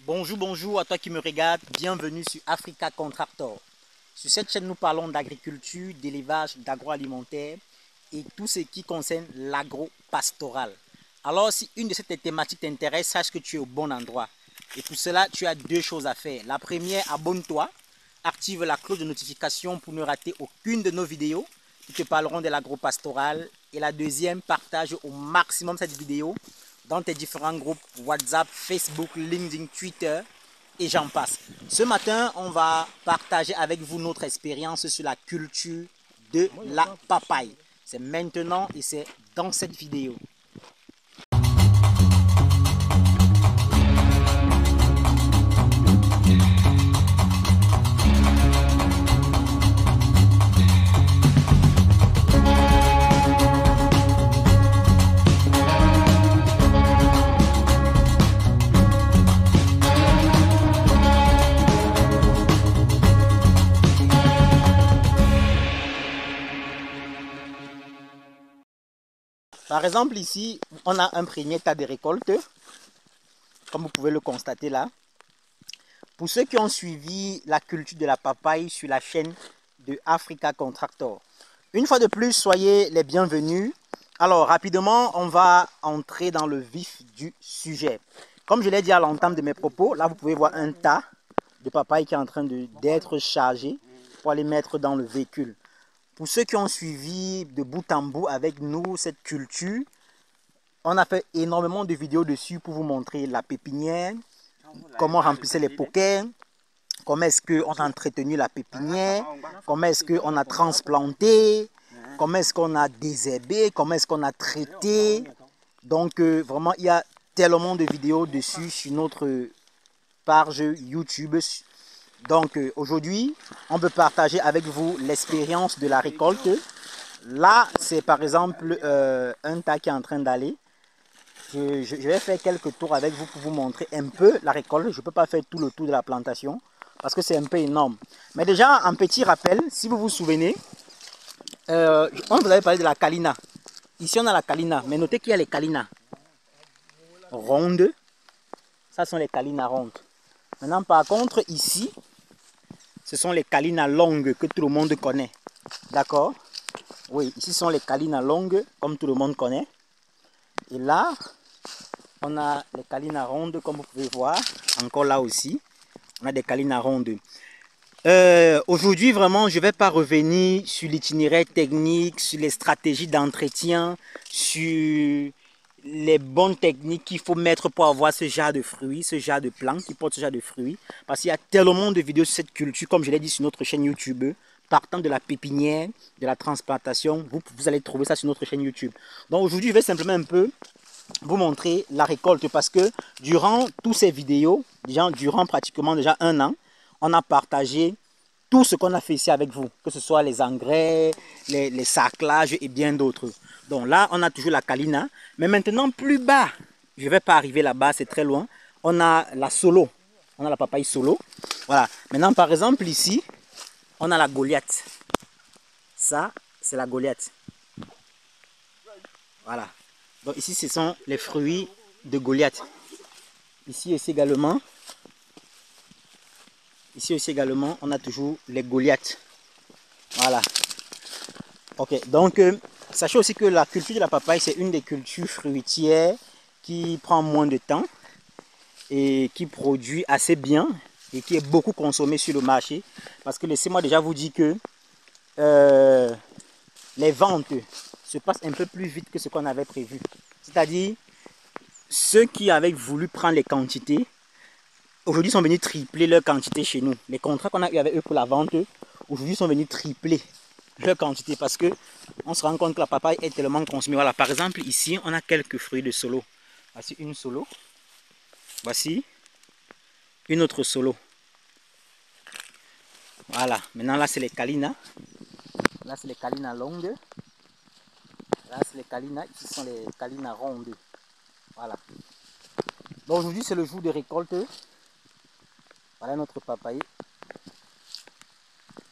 Bonjour, bonjour à toi qui me regarde, bienvenue sur Africa Contractor. Sur cette chaîne, nous parlons d'agriculture, d'élevage, d'agroalimentaire et tout ce qui concerne l'agro-pastoral. Alors, si une de ces thématiques t'intéresse, sache que tu es au bon endroit. Et pour cela, tu as deux choses à faire. La première, abonne-toi, active la cloche de notification pour ne rater aucune de nos vidéos qui te parleront de l'agro-pastoral. Et la deuxième, partage au maximum cette vidéo dans tes différents groupes WhatsApp, Facebook, LinkedIn, Twitter et j'en passe. Ce matin, on va partager avec vous notre expérience sur la culture de la papaye. C'est maintenant et c'est dans cette vidéo. Par exemple, ici, on a un premier tas de récolte, comme vous pouvez le constater là. Pour ceux qui ont suivi la culture de la papaye sur la chaîne de Africa Contractor, une fois de plus, soyez les bienvenus. Alors, rapidement, on va entrer dans le vif du sujet. Comme je l'ai dit à l'entame de mes propos, là, vous pouvez voir un tas de papaye qui est en train d'être chargé pour aller mettre dans le véhicule. Pour ceux qui ont suivi de bout en bout avec nous cette culture, on a fait énormément de vidéos dessus pour vous montrer la pépinière, comment remplir les poquets, comment est-ce qu'on a entretenu la pépinière, comment est-ce qu'on a transplanté, comment est-ce qu'on a désherbé, comment est-ce qu'on a traité. Donc vraiment, il y a tellement de vidéos dessus sur notre page YouTube. Donc aujourd'hui, on peut partager avec vous l'expérience de la récolte. Là, c'est par exemple un tas qui est en train d'aller. Je vais faire quelques tours avec vous pour vous montrer un peu la récolte. Je ne peux pas faire tout le tour de la plantation parce que c'est un peu énorme. Mais déjà, un petit rappel, si vous vous souvenez, on vous avait parlé de la Kalina. Ici, on a la Kalina, mais notez qu'il y a les Kalina rondes. Ça sont les Kalina rondes. Maintenant, par contre, ici, ce sont les Kalina longues que tout le monde connaît. D'accord? Oui, ici sont les Kalina longues, comme tout le monde connaît. Et là, on a les Kalina rondes, comme vous pouvez voir. Encore là aussi, on a des Kalina rondes. Aujourd'hui, vraiment, je ne vais pas revenir sur l'itinéraire technique, sur les stratégies d'entretien, sur les bonnes techniques qu'il faut mettre pour avoir ce genre de fruits, ce genre de plantes qui portent ce genre de fruits. Parce qu'il y a tellement de vidéos sur cette culture, comme je l'ai dit sur notre chaîne YouTube, partant de la pépinière, de la transplantation, vous allez trouver ça sur notre chaîne YouTube. Donc aujourd'hui, je vais simplement un peu vous montrer la récolte parce que durant toutes ces vidéos, durant pratiquement déjà un an, on a partagé tout ce qu'on a fait ici avec vous, que ce soit les engrais, les sarclages et bien d'autres. Donc là, on a toujours la Kalina. Mais maintenant, plus bas, je ne vais pas arriver là-bas, c'est très loin. On a la Solo. On a la papaye Solo. Voilà. Maintenant, par exemple, ici, on a la Goliath. Ça, c'est la Goliath. Voilà. Donc ici, ce sont les fruits de Goliath. Ici également, on a toujours les Goliaths. Voilà. Ok, donc sachez aussi que la culture de la papaye, c'est une des cultures fruitières qui prend moins de temps et qui produit assez bien et qui est beaucoup consommée sur le marché. Parce que laissez-moi déjà vous dire que les ventes se passent un peu plus vite que ce qu'on avait prévu. C'est-à-dire, ceux qui avaient voulu prendre les quantités, aujourd'hui sont venus tripler leur quantité chez nous. Les contrats qu'on a eu avec eux pour la vente, aujourd'hui sont venus tripler leur quantité parce que on se rend compte que la papaye est tellement consommée. Voilà, par exemple, ici, on a quelques fruits de Solo. Voici une Solo. Voici une autre Solo. Voilà, maintenant là, c'est les Kalina. Là, c'est les Kalina longues. Là, c'est les Kalina. Ici sont les Kalina rondes. Voilà. Donc aujourd'hui, c'est le jour de récolte. Voilà notre papaye.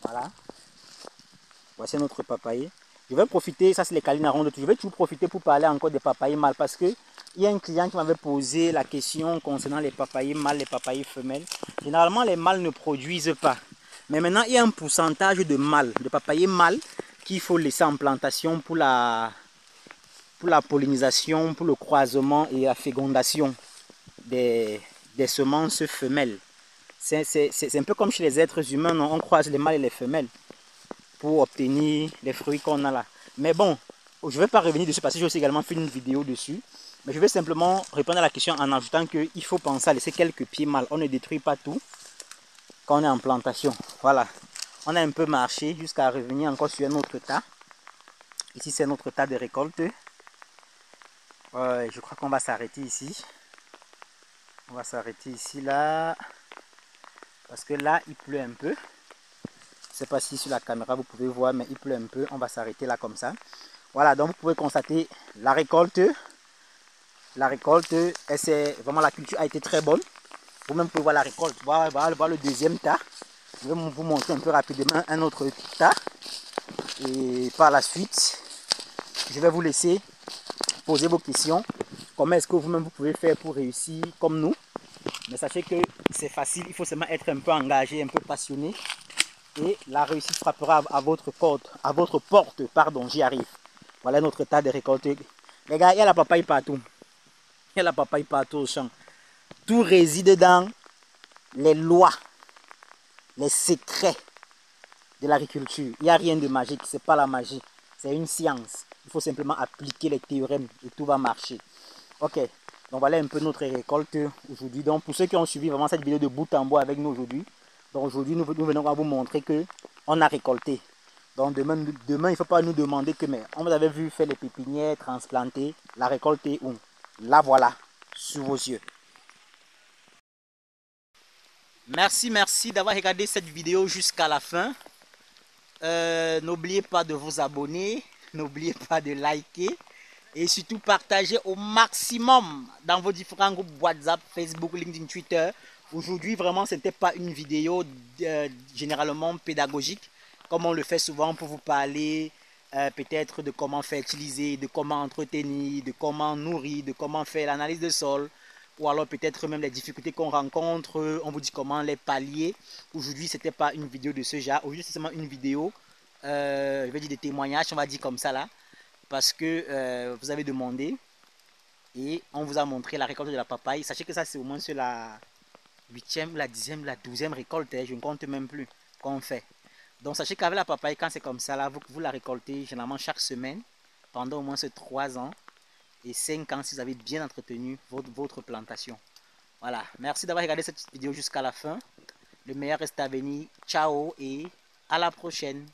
Voilà. Voici notre papaye. Je vais profiter, ça c'est les Kalina rondes. Je vais toujours profiter pour parler encore des papayes mâles parce que il y a un client qui m'avait posé la question concernant les papayers mâles, les papayers femelles. Généralement, les mâles ne produisent pas. Mais maintenant, il y a un pourcentage de mâles, de papayers mâles, qu'il faut laisser en plantation pour la pollinisation, pour le croisement et la fécondation des semences femelles. C'est un peu comme chez les êtres humains, non? On croise les mâles et les femelles pour obtenir les fruits qu'on a là. Mais bon, je ne vais pas revenir dessus parce que j'ai aussi également fait une vidéo dessus. Mais je vais simplement répondre à la question en ajoutant qu'il faut penser à laisser quelques pieds mâles. On ne détruit pas tout quand on est en plantation. Voilà. On a un peu marché jusqu'à revenir encore sur un autre tas. Ici, c'est notre tas de récolte. Je crois qu'on va s'arrêter ici. On va s'arrêter ici, là. Parce que là, il pleut un peu. Je ne sais pas si sur la caméra vous pouvez voir, mais il pleut un peu. On va s'arrêter là comme ça. Voilà, donc vous pouvez constater la récolte. La récolte, c'est vraiment la culture a été très bonne. Vous-même pouvez voir la récolte. Voilà le deuxième tas. Je vais vous montrer un peu rapidement un autre tas. Et par la suite, je vais vous laisser poser vos questions. Comment est-ce que vous-même vous pouvez faire pour réussir comme nous? Mais sachez que c'est facile, il faut seulement être un peu engagé, un peu passionné. Et la réussite frappera à votre porte, pardon, j'y arrive. Voilà notre tas de récoltes. Les gars, il y a la papaye partout. Il y a la papaye partout au champ. Tout réside dans les lois, les secrets de l'agriculture. Il n'y a rien de magique, c'est pas la magie. C'est une science. Il faut simplement appliquer les théorèmes et tout va marcher. Ok, donc voilà un peu notre récolte aujourd'hui. Donc pour ceux qui ont suivi vraiment cette vidéo de bout en bout avec nous aujourd'hui, donc aujourd'hui nous venons à vous montrer que on a récolté. Donc demain il ne faut pas nous demander que, mais on vous avait vu faire les pépinières, transplanter, la récolte est où? La voilà, sous vos yeux. Merci d'avoir regardé cette vidéo jusqu'à la fin. N'oubliez pas de vous abonner, n'oubliez pas de liker et surtout partager au maximum dans vos différents groupes WhatsApp, Facebook, LinkedIn, Twitter. Aujourd'hui, vraiment, ce n'était pas une vidéo généralement pédagogique, comme on le fait souvent pour vous parler peut-être de comment fertiliser, de comment entretenir, de comment nourrir, de comment faire l'analyse de sol, ou alors peut-être même les difficultés qu'on rencontre, on vous dit comment les pallier. Aujourd'hui, ce n'était pas une vidéo de ce genre. Aujourd'hui, c'est seulement une vidéo, je vais dire des témoignages, on va dire comme ça là, parce que vous avez demandé et on vous a montré la récolte de la papaye. Sachez que ça, c'est au moins sur la 8e, la 10e, la 12e récolte, je ne compte même plus qu'on fait. Donc sachez qu'avec la papaye, quand c'est comme ça là, vous la récoltez généralement chaque semaine pendant au moins 3 ans et 5 ans si vous avez bien entretenu votre plantation. Voilà, merci d'avoir regardé cette vidéo jusqu'à la fin. Le meilleur reste à venir. Ciao et à la prochaine.